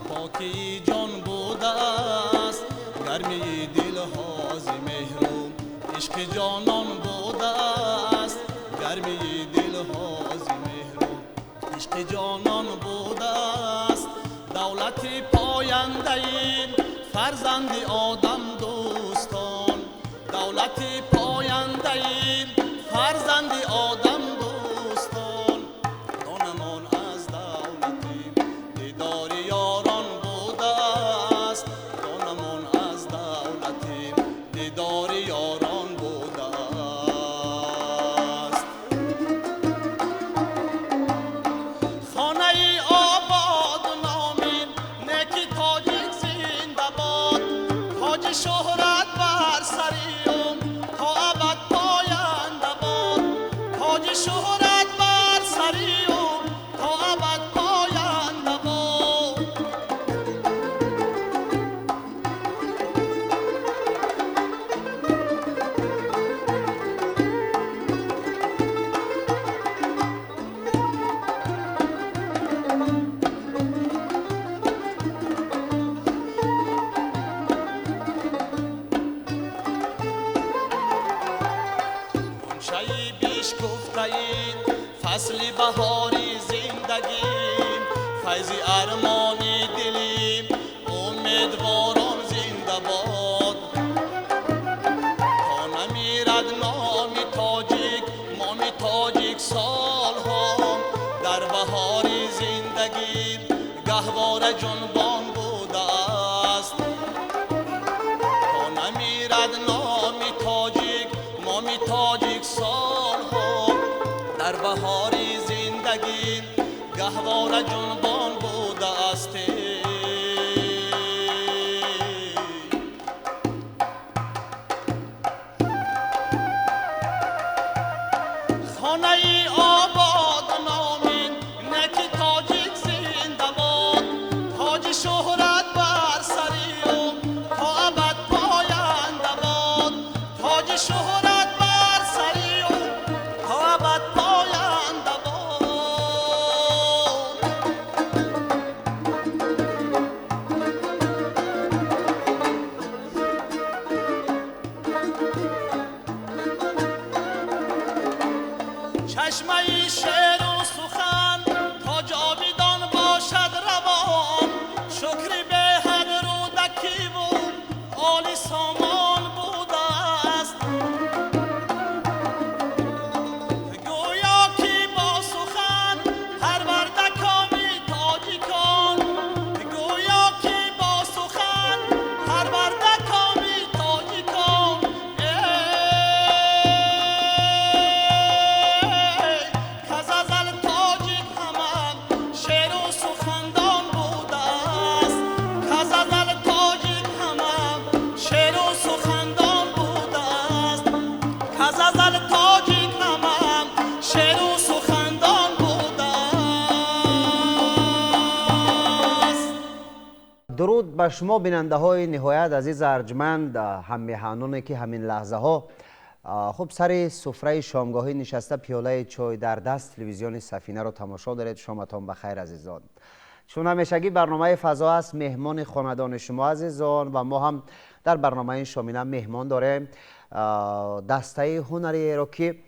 پاکی جان بوده است، گرمی دل ها ز مهر عشق جانان بوده است، گرمی دل ها ز مهر عشق جانان بوده است. دولت پاینده فرزند آدم دوستان، دولت پاینده فرزند آدم دوستان، دانمان از دولت دیدار یاران بوده است، دانمان از دولت دیدار یاران بوده است. خانه آباد نامین نکی تاجیک زنده باد، تاج شهرت بر سریم تا ابد پاینده باد، تاج شهرت بر سریم تا ابد پاینده باد. منشأ بیش گفته این فصل بهاری زندگی، فیض ارمانی دلیم امیدواران زنده باد. تا نمیرد نام تاجیک مام تاجیک سالها، در بهاری زندگی گهواره جنبان بوده است. تا نمیرد نام تاجیک مام تاجیک سالها، در بهاری زندگی گهواره جنبان بوده است. خانه آباد نامین نکی تاجیک زنده باد، تاج شهرت بر سریم تا ابد پاینده باد، تاج شهرت بر سریم تا ابد پاینده باد. چشمه شعر و سخن تا جاویدان باشد روان، شکری به حد رودکی و عالی سامان بوده است. گویا که با سخن پرورده کامی تاجیکان، گویا که با سخن پرورده کامی تاجیکان. کز ازل تاجیک همان شعر و سخندان بوده است، کز ازل تاجیک همان شعر و سخندان بوده است، کز ازل تاجیک همان شعر و سخندان بوده است. درود به شما بیننده های نهایت عزیز ارجمند، هم میهنانی که همین لحظه ها خب سر سفره شامگاهی نشسته پیاله چای در دست تلویزیون سفینه رو تماشا دارید. شامتان بخیر عزیزان. چون همیشگی برنامه فضا است مهمان خاندان شما عزیزان و ما هم در برنامه این شامینه مهمان داریم دسته هنری رو که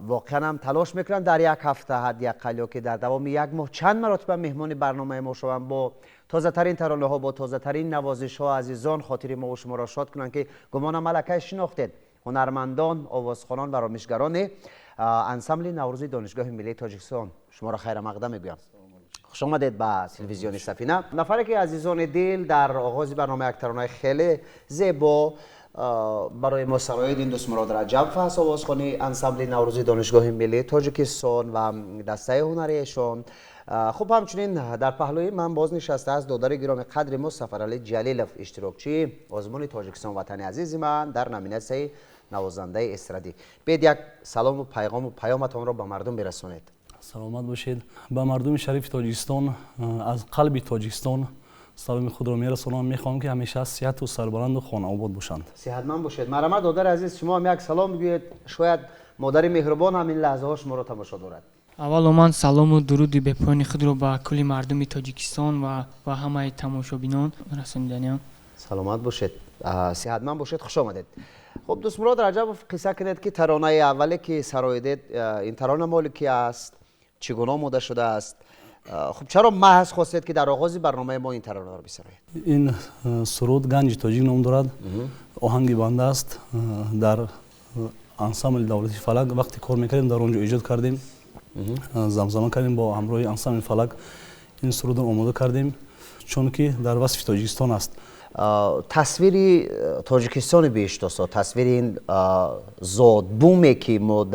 واقعا هم تلاش میکنن در یک هفته حداقل یا که در دوام یک ماه چند مرتبه مهمان برنامه ما شوند، با تازه ترین ترانه ها با تازه ترین نوازش ها عزیزان خاطر ما و شما را شاد کنند که گمانم ملکه شناختید. هنرمندان، آوازخوانان و رامشگران انسمبل نوروزی دانشگاه ملی تاجیکستان شما را خیر مقدم میگویم. خوش آمدید به تلویزیون سفینه. نفری که عزیزان دل در آغاز برنامه یک ترانه خیلی زیبا برای ما سرای دوست مراد رجب فحص آوازخوانی انسامبل نوروزی دانشگاه ملی تاجیکستان و دسته هنریشان. خب همچنین در پهلوی من باز نشسته است دادار گرامی قدر ما سفرعلی جلیلوف، اشتراکچی آزمون تاجیکستان وطن عزیز من در نامیناسیون نوازنده استرادی. بید یک سلام و پیغام و پیامتان را به مردم برسونید. سلامت باشید. به مردم شریف تاجیکستان از قلب تاجیکستان سلام خود را میرسونم. میخوام که همیشه صحت و سربلند و خانه آباد باشند. صحتمند باشید. مرحمت دادر عزیز، شما هم یک سلام بگویید. شاید مادر مهربان همین لحظه ها شما را تماشا دارد. اول من سلام و درود به پایان خود را به کل مردم تاجیکستان و به همه تماشابینان رساندم. سلامت باشید. صحتمند باشید. خوش آمدید. خب دوست مراد رجب قصه کنید که ترانه اولی که سرایدید این ترانه مال کی است؟ چگونه آماده شده است؟ خب چرا محض خواستید که در آغاز برنامه ما این ترانه را بسرایید؟ این سرود گنج تاجیک نام دارد. آهنگ بنده است. در انسامبل دولتی فلک وقتی کار میکردیم در اونجا ایجاد کردیم. زمزمه کردیم با همراه انسامبل فلک این سرود آماده کردیم چون که در وصف تاجیکستان است. تصویری تاجیکستان بیشتاسا، تصویر این زاد بومی که ما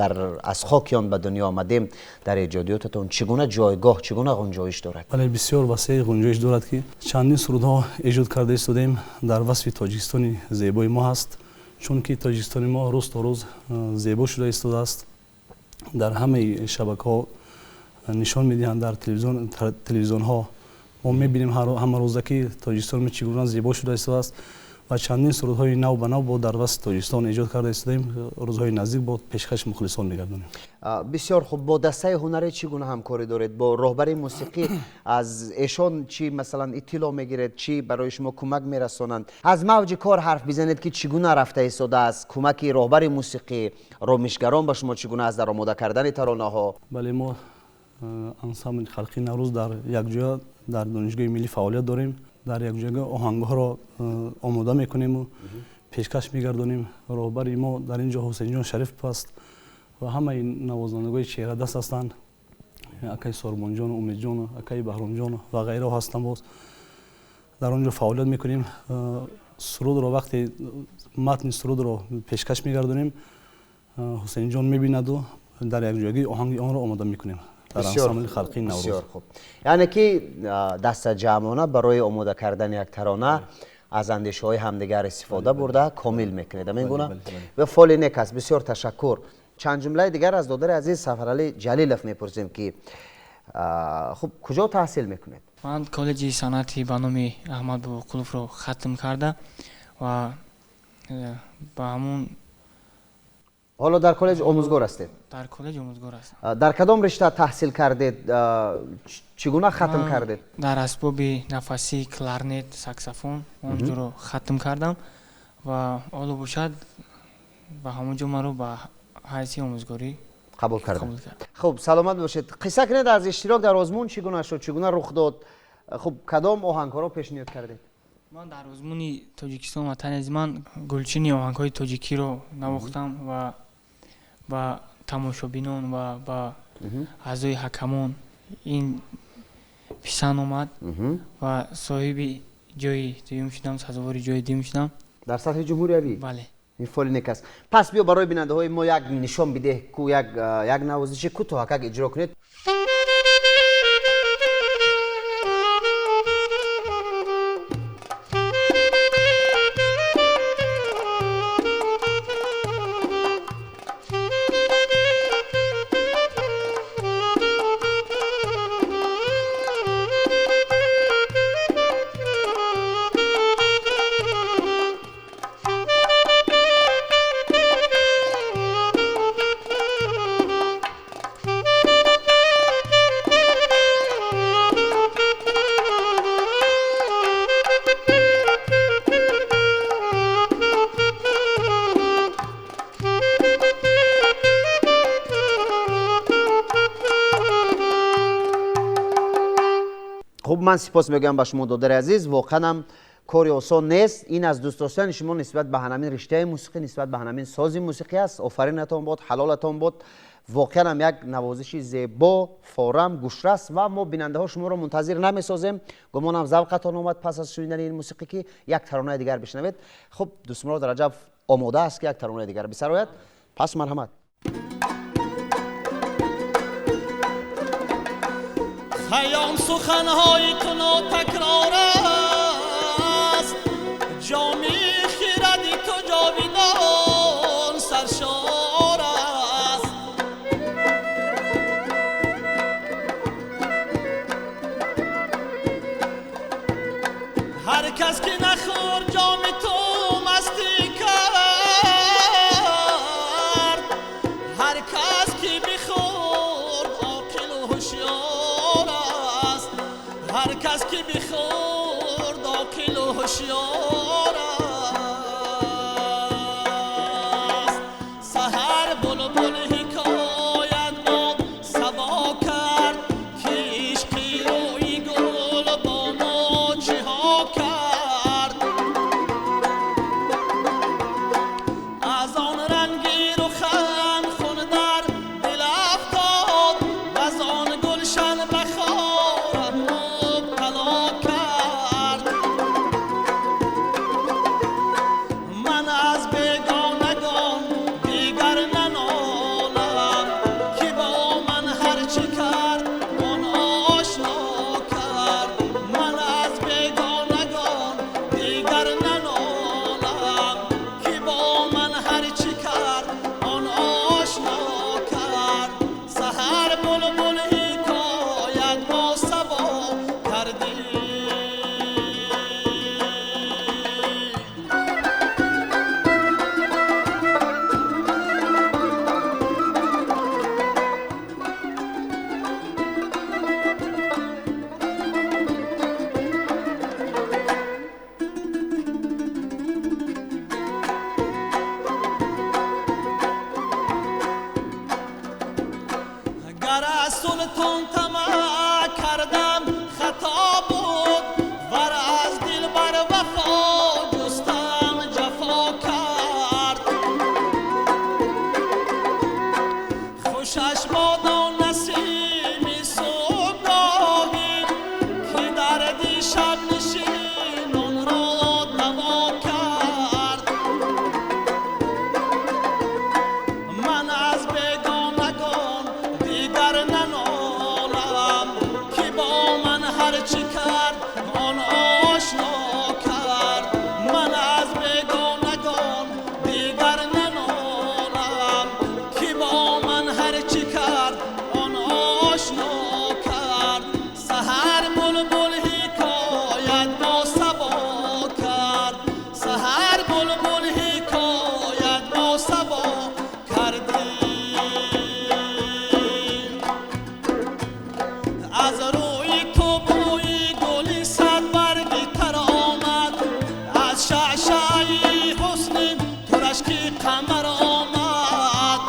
از خاکیان به دنیا آمدیم در ایجادیاتتون چگونه جایگاه، چگونه غنجایش دارد؟ بله بسیار وسیع غنجایش دارد که چندین سرودها ایجاد کرده استودیم در وصف تاجیکستان زیبای ما هست چون که تاجیکستان ما روز تا روز زیبا شده استوده است. در همه شبکه ها نشان میدهند، در تلویزیون ها ما میبینیم همه روزه که تاجیکستان چگونه زیبا شده است و چندین سرودهای نو به نو با در وسط تاجیکستان ایجاد کرده استیم. روزهای نزدیک با پیشکش مخلصان میگردونیم. بسیار خوب. با دسته هنری چگونه همکاری دارید؟ با راهبر موسیقی از ایشان چی مثلا اطلاع میگیرید؟ چی برای شما کمک میرسانند؟ از موج کار حرف بزنید که چگونه رفته ایستاده است؟ کمک راهبر موسیقی، رامشگران به شما چگونه است در آماده کردن ترانه ها؟ بله ما انسامبل خلقی نوروز در یک جا در دانشگاه ملی فعالیت داریم. در یک جگه آهنگ‌ها را آماده میکنیم و پیشکش میگردونیم. راهبر ما در اینجا حسین جان شریف است و همه نوازندگان چهره دست هستند. اکای ساربان جان، امید جان، اکای بهرام جان و غیره هستند. باز در اونجا فعالیت میکنیم. سرود را وقتی متن سرود را پیشکش میگردونیم حسین جان میبیند و در یک جگه آهنگ آن را آماده میکنیم. در انسامبل خلقی نوروز. بسیار خوب. یعنی که دست جمعانه برای آماده کردن یک ترانه از اندیشه های همدیگر استفاده برده کامل میکنید. میگونه و فال نیک است. بسیار تشکر. چند جمله دیگر از دادر عزیز سفرعلی جلیلوف میپرسیم که خب کجا تحصیل میکنید؟ من کالج صنعتی به نام احمد باباقلوف رو ختم کرده و با همون حالا در کالج آموزگار هستید؟ در کالج آموزگار هستم. در کدام رشته تحصیل کردید؟ چگونه ختم کردید؟ در اسباب نفسی کلارنت، ساکسافون اونجا رو ختم کردم و حالا باشد و همونجا من رو به حیث آموزگاری قبول کردم. خب سلامت باشید. قصه کنید از اشتراک در آزمون چگونه شد، چگونه رخ داد؟ خب کدام آهنگ‌ها را پیشنهاد کردید؟ من در آزمون تاجیکستان وطن از من گلچین آهنگ‌های تاجیکی رو نواختم و با تماشابینان و با اعضای حکمان این پیشن آمد و صاحب جای دوم شدم، سزاوار جای دوم شدم در سطح جمهوری. بله. این فال نیک است. پس بیا برای بیننده های ما یک نشان بده که یک نوازش کوتاه اجرا کنید. خب من سپاس میگم به شما دادر عزیز. واقعا هم کاری آسان نیست. این از دوست داشتن شما نسبت به همین رشته موسیقی، نسبت به همین ساز موسیقی است. آفرینتان باد، حلالتان باد. واقعا هم یک نوازش زیبا، فارم، گوشرس و ما بیننده ها شما رو منتظر نمیسازیم. گمانم ذوقتان اومد پس از شنیدن این موسیقی که یک ترانه دیگر بشنوید. خب دوست مراد رجب آماده است که یک ترانه دیگر بسر آید. پس مرحمت. خیام سخنهای تو تکرار است، جامی خیردی تو جاویدان سرشار است. هر کس که نخور جام تو مستی کرد، هر کس که بخورد عاقل و هوشیار است. هر کس که بخورد عاقل و هوشیار است. سحر بلبل حکایت با صبا کرد که عشقی روی گل با ما چه ها کرد. از آن رنگی رخن خون در دل افتاد و از آن گلشن بخارم مبتلا کرد. من از بیگانگان دیگر ننالم که با من هرچه کرد آن آشنا کرد. من از بیگانگان دیگر ننالم که با من هرچه کرد آن آشنا کرد. سحر بلبل حکایت با صبا کردی. گر از سلطان طمع کردم خطا بود، ور از دل بر وفا جستم جفا کرد. خوشش باد آن نسیم صبحگاهی که درد شب نشینان را دوا کرد. من از بیگانگان دیگر ننالم که با من هرچه کرد آن آشنا کرد. من از بیگانگان دیگر ننالم که با من هرچه کرد آن آشنا کرد. سحر بلبل حکایت با صبا کرد. سحر بلبل حکایت با صبا کردی. از روی تو بوی گلی صد برگی تر آمد، از شعشعی حسن تو رشکی قمر آمد.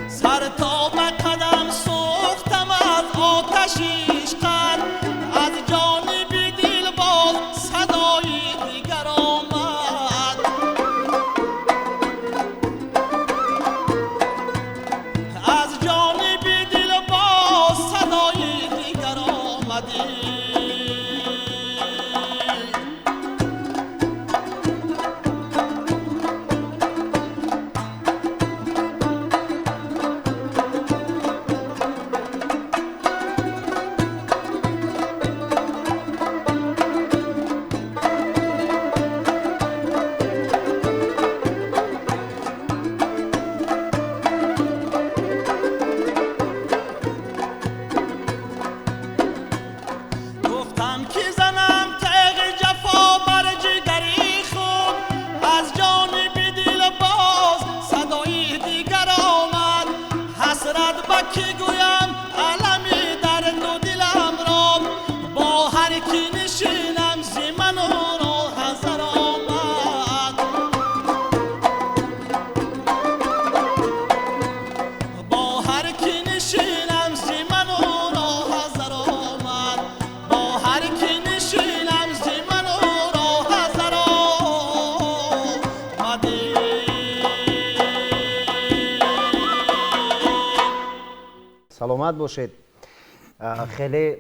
سر تا به قدم سوختم از آتش عشقت، از جانب دل باز صدای دیگر آمد. سلامت باشید. خیلی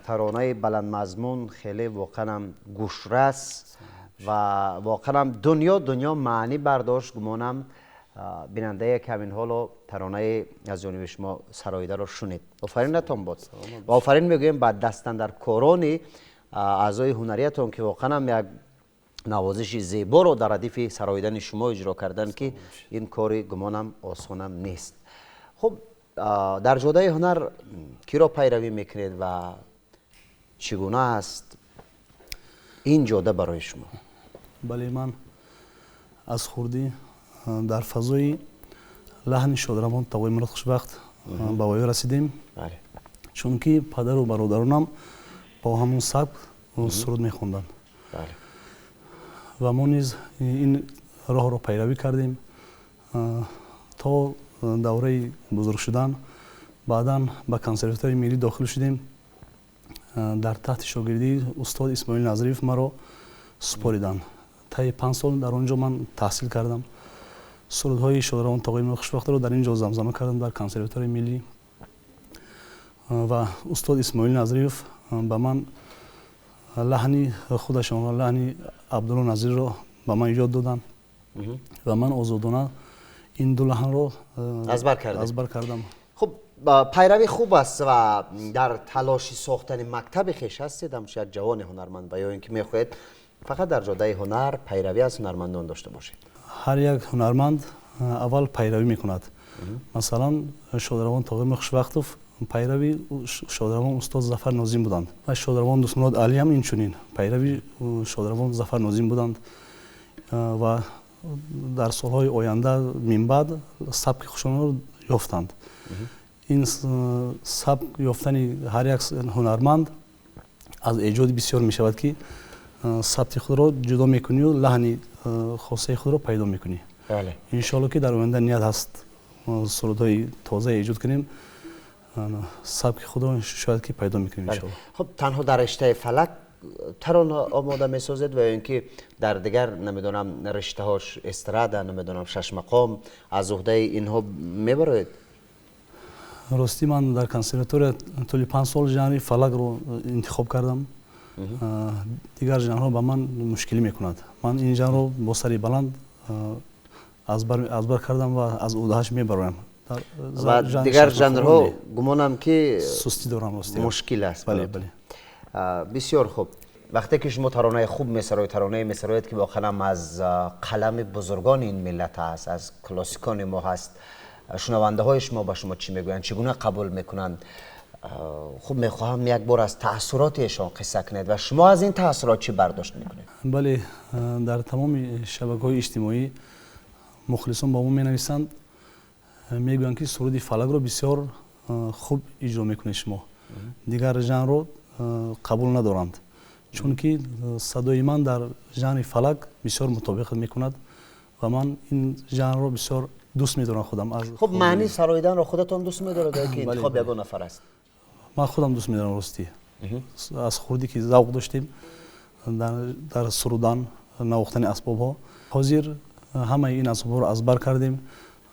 ترانه بلند مضمون، خیلی واقعا هم گوشرس و واقعا هم دنیا معنی برداشت. گمانم بیننده کمین حال ترانه از جانب شما سرایده رو شنید. آفرین نتون بود و آفرین میگویم بعد دستن در کارانی اعضای هنریتون که واقعا هم یک نوازش زیبا رو در ردیف سرایدن شما اجرا کردن که این کاری گمانم آسانم نیست. خب در جاده هنر کی را پیروی میکنید و چگونه است این جاده برای شما؟ بله، من از خوردی در فضای لحن شادروان تقوی مراد خوشبخت به وای رسیدیم. بله. چون که پدر و برادرانم با همون سبک سرود میخوندن. بله. و ما نیز این راه رو پیروی کردیم تا دوره بزرگ شدن. بعدا به کنسرواتوری ملی داخل شدیم. در تحت شاگردی استاد اسماعیل نظریف مرا سپاریدند. طی 5 سال در آنجا من تحصیل کردم. سرودهای شادروان تقوی خوشبخت رو در اینجا زمزمه کردم در کنسرواتوری ملی و استاد اسماعیل نظریف به من لحنی خودشان لحنی عبدالله نظیر رو به من یاد دادن و من آزادانه این دو لحن رو از بر کردم. خب پیروی خوب است و در تلاشی ساختن مکتب خویش هستید هم شاید جوان هنرمند و یا اینکه میخواهید فقط در جاده هنر پیروی از هنرمندان داشته باشید؟ هر یک هنرمند اول پیروی میکند. مثلا شادروان تقوی خوشبختوف پیروی شادروان استاد ظفر ناظم بودند و شادروان دوستمراد علی هم این چنین پیروی شادروان ظفر ناظم بودند و در سالهای آینده من بعد سبک خودشان رو یافتند. این سبک یافتن هر یک هنرمند از ایجاد بسیار می شود که سبک خود را جدا میکنی و لحن خاصه خود را پیدا میکنی. بله. انشالله که در آینده نیت هست سرودهای تازه ایجاد کنیم، سبک خود را شاید که پیدا میکنیم انشالله. خب تنها در رشته فلک ترانه آماده میسازید و اینکه در دیگر نمیدونم رشته هاش استراده نمیدونم شش مقام از عهده اینها میبرید؟ راستی من در کنسرواتوری طول 5 سال ژانر فلک رو انتخاب کردم. دیگر ژانرها به من مشکلی میکند. من این ژانر رو با سری بلند از بر کردم و از عهده‌اش میبرم. و دیگر ژانرها گمانم که سستی دارم راستی. مشکل است. بله بله. بسیار خوب. وقتی که شما ترانه خوب میسرایید، ترانه میسرایید که واقعا از قلم بزرگان این ملت است، از کلاسیکان ما هست، شنونده های شما با شما چی میگویند، چگونه قبول میکنند؟ خوب میخواهم یک بار از تاثیراتشان قصه کنید و شما از این تاثیرات چی برداشت میکنید؟ بله، در تمام شبکه‌های اجتماعی مخلصان با ما مینویسند، میگویند که سرود فلک رو بسیار خوب اجرا میکنید شما. دیگر ژانر رو قبول ندارند چون که صدای من در ژانر فلک بسیار مطابقت میکند و من این ژانر رو بسیار دوست میدارم خودم. از خب معنی سراییدن رو خودتون دوست میدارید که انتخاب یگان نفر است؟ من خودم دوست میدارم راستی. از خوردی که ذوق داشتیم در سرودن نواختن اسباب ها، حاضر همه این اسباب رو از بر کردیم.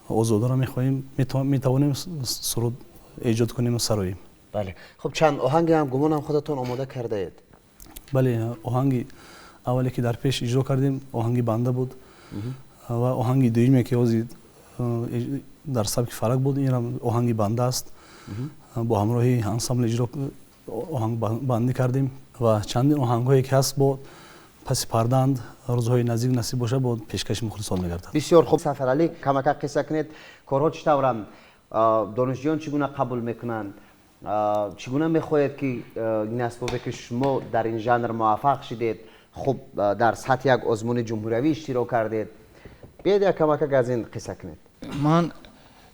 آزادانه میخواهیم میتوانیم سرود ایجاد کنیم و سراییم. بله. خب چند آهنگ هم گمانم خودتون آماده کرده اید؟ بله، آهنگی اولی که در پیش اجرا کردیم آهنگی بنده بود و آهنگی دویمی که در سبک فلک بود این آهنگی بنده است. با همراهی انسامبل اجرا آهنگ بندی کردیم و چندین آهنگ‌هایی که هست با پس پردند روزهای نزدیک نصیب باشه با پیشکش مخلصان می‌گردد. بسیار خوب. سفرعلی کمک قصه کنید، کارها چطورن؟ دانشجویان چگونه قبول میکنند؟ چگونه میخواهید که این اسبابی که شما در این ژانر موفق شدید خب در سطح یک آزمون جمهوری اشتراک کردید؟ بیاید یک کمک از این قصه کنید. من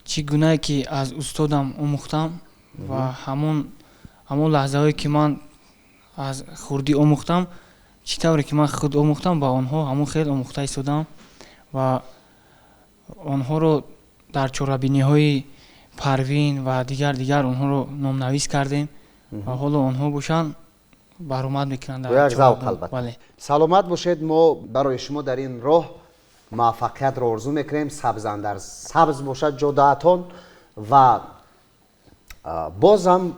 چگونه که از استادم آموختم و همون لحظه هایی که من از خوردی آموختم، چطوری که من خود آموختم با آنها همون خیلی آموخته ایستادم و آنها رو در چارابینی های پروین و دیگر آنها رو نامنویس کردیم و حالا آنها باشن برآمد میکنن در ذوق. البته. بله. سلامت باشید. ما برای شما در این راه موفقیت را آرزو میکنیم. سبز اندر سبز باشد جاده‌تان و باز هم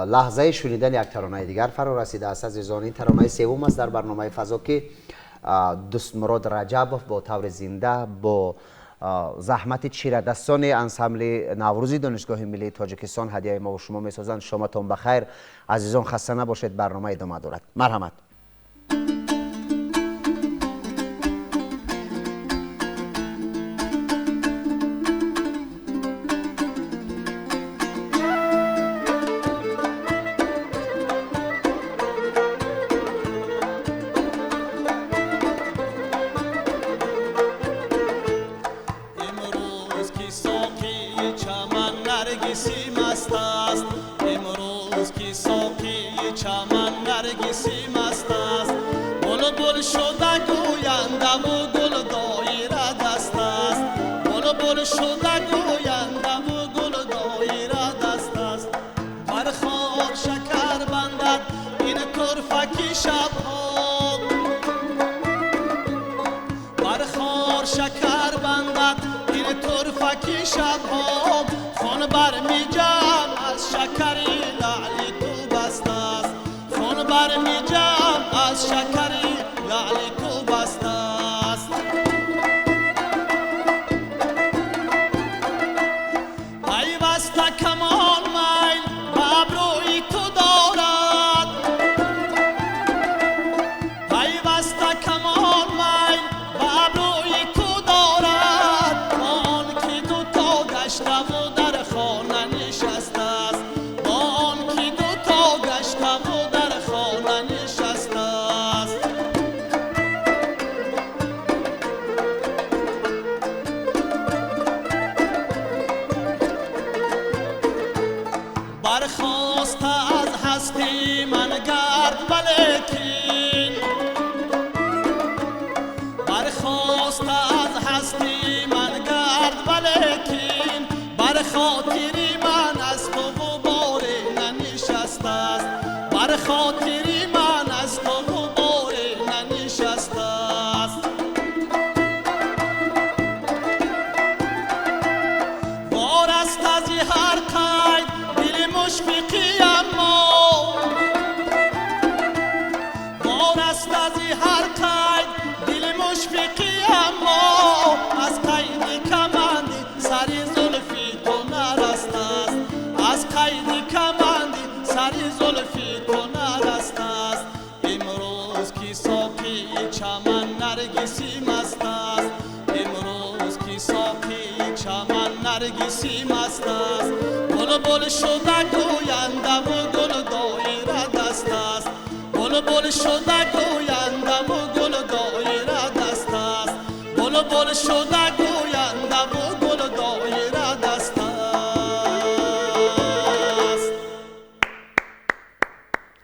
لحظه شنیدن یک ترانه دیگر فرا رسیده است عزیزان. این ترانه سوم است در برنامه فضا که دوست مراد رجبوف با طور زنده با زحمت چیره‌دستان انسامبل نوروزی دانشگاه ملی تاجیکستان هدیه ما و شما میسازند. شامتون بخیر عزیزان، خسته نباشید. برنامه ادامه دارد. مرحمت.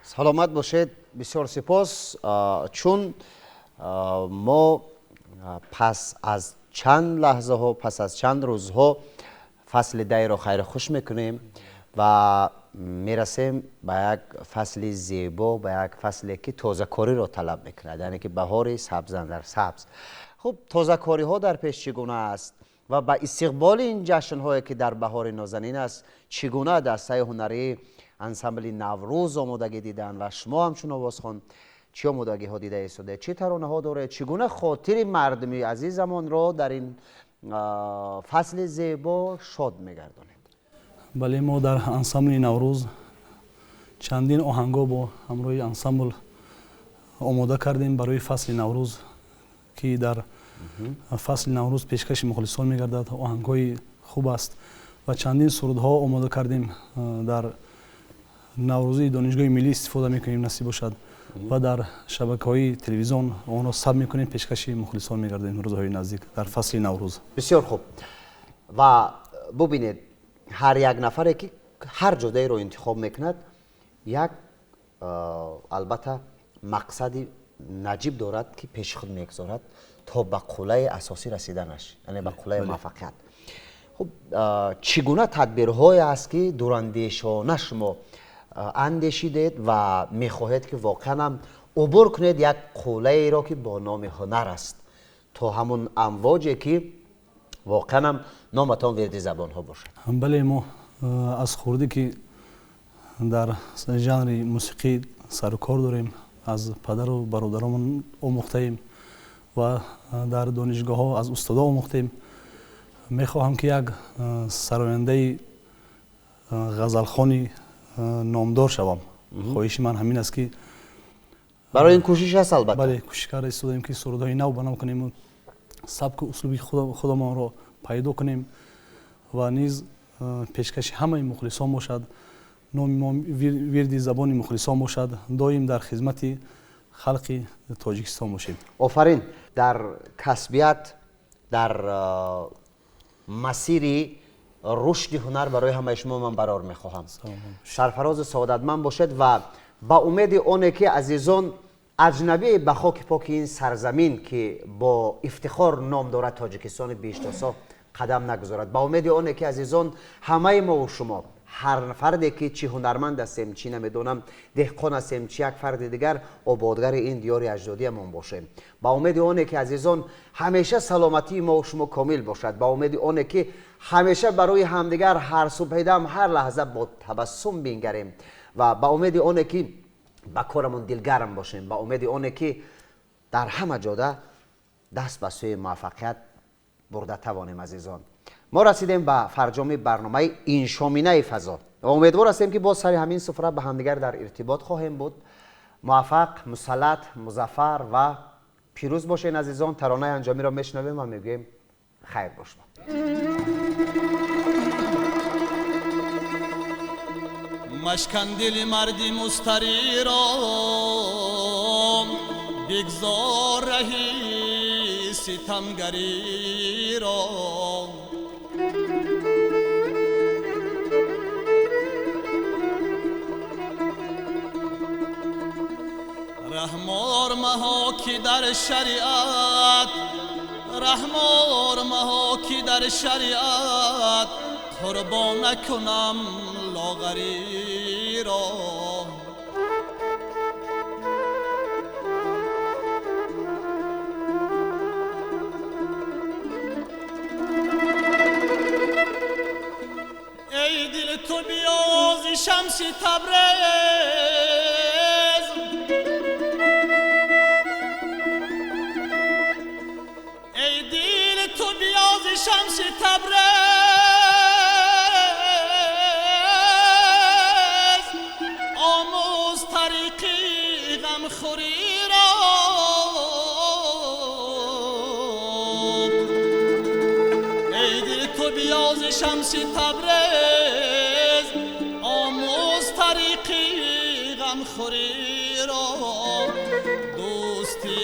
سلامت باشید. بسیار سپاس. چون ما پس از چند لحظه ها، پس از چند روز ها فصل دی را خیر خوش میکنیم و میرسیم به یک فصل زیبا، به یک فصلی که تازه کاری را طلب میکند، یعنی که بهار سبزن در سبز. خب تازه کاری ها در پیش چگونه است و با استقبال این جشن هایی که در بهار نازنین است چگونه دسته هنری انسامبل نوروز آمادگی دیدن و شما همچون آوازخوان چه آمادگی ها دیده ایستاده، چه ترانه ها داره، چگونه خاطر مردمی عزیزمان را در این فصل زیبا شاد میگردانید؟ بله، ما در انسامبل نوروز چندین آهنگا با همراه انسامبل آماده کردیم برای فصل نوروز که در فصل نوروز پیشکش مخلصان میگردد. آهنگای خوب است و چندین سرودها آماده کردیم در نوروزی دانشگاه ملی استفاده میکنیم نصیب باشد و در شبکه‌های تلویزیون آن را ثبت میکنیم، پیشکش مخلصان میگردیم روزهای نزدیک در فصل نوروز. بسیار خوب. و ببینید هر یک نفری که هر جدایی رو انتخاب میکند یک البته مقصدی نجیب دارد که پیش خود میگذارد تا به قله اساسی رسیدنش، یعنی به قله موفقیت. خب چگونه تدبیرهایی است که دوراندیشانه شما اندیشیدید و میخواهید که واقعا هم عبور کنید یک قله ای را که با نام هنر است تا همون امواجی که واقعا هم نامتان ورد زبان ها باشد؟ بله، ما از خوردی که дар ژанри мусиқӣ сару кор дорем. аз падару бародаромон омӯхтаем ва дар донишгоҳҳо аз устодо омӯхтем. мехоҳам ки як сарояндаи ғазалхони номдор шавам. хоҳиши ман ҳамин аст ки барои ин кӯшиш аст албатта. бале кӯшиш карда истодем ки сурудҳои нав бано кунем, сабку услуби худамонро пайдо кунем ва низ пешкаши ҳамаи мухлисон бошад. номи мо вирди забони мухлисон бошад. доим дар хизмати халқи тоҷикистон бошем. офарин. дар касбият, дар масири рушди ҳунар барои ҳамаи шумо ман барор мехоҳам. сарфарозу саодатманд бошед ва ба умеди оне ки азизон аҷнабӣ ба хоки поки ин сарзамин ки бо ифтихор ном дорад тоҷикистони биштосо қадам нагузорад. ба умеди оне ки азизон ҳамаи мову шумо ҳар фарде ки чи ҳунарманд ҳастем, чи намедонам деҳқон ҳастем, чи як фарди дигар ободгари ин диёри аҷдодиамон бошем. ба умеди оне ки азизон ҳамеша саломатии мову шумо комил бошад. ба умеди оне ки ҳамеша барои ҳамдигар ҳар субҳидам ҳар лаҳза бо табассум бингарем ва ба умеди оне ки ба корамон дилгарм бошем. ба умеди оне ки дар ҳама ҷода даст ба сӯи муваффақият бурда тавонем. азизон, мо расидем ба фарҷоми барномаи иншоминаи фазо ва умедвор ҳастем ки боз сари ҳамин суфра ба ҳамдигар дар иртибот хоҳем буд. муваффақ, мусаллат, музаффар ва пирӯз бошен азизон. таронаи анҷомиро мешунавем ва мегӯем хайр бош. مشکن دل مردی مستری را بگذار رهی ستمگری را رحمار مها کی در شریعت رحمار مها کی در شریعت قربان نکنم لاغری را ای دل تو بیاز شمس تبریز ای دل تو بیاز شمس تبریز آموز طریقی غمخوری را ای دل تو بیاز شمس تبریز آموز طریقی غمخوری را دوستی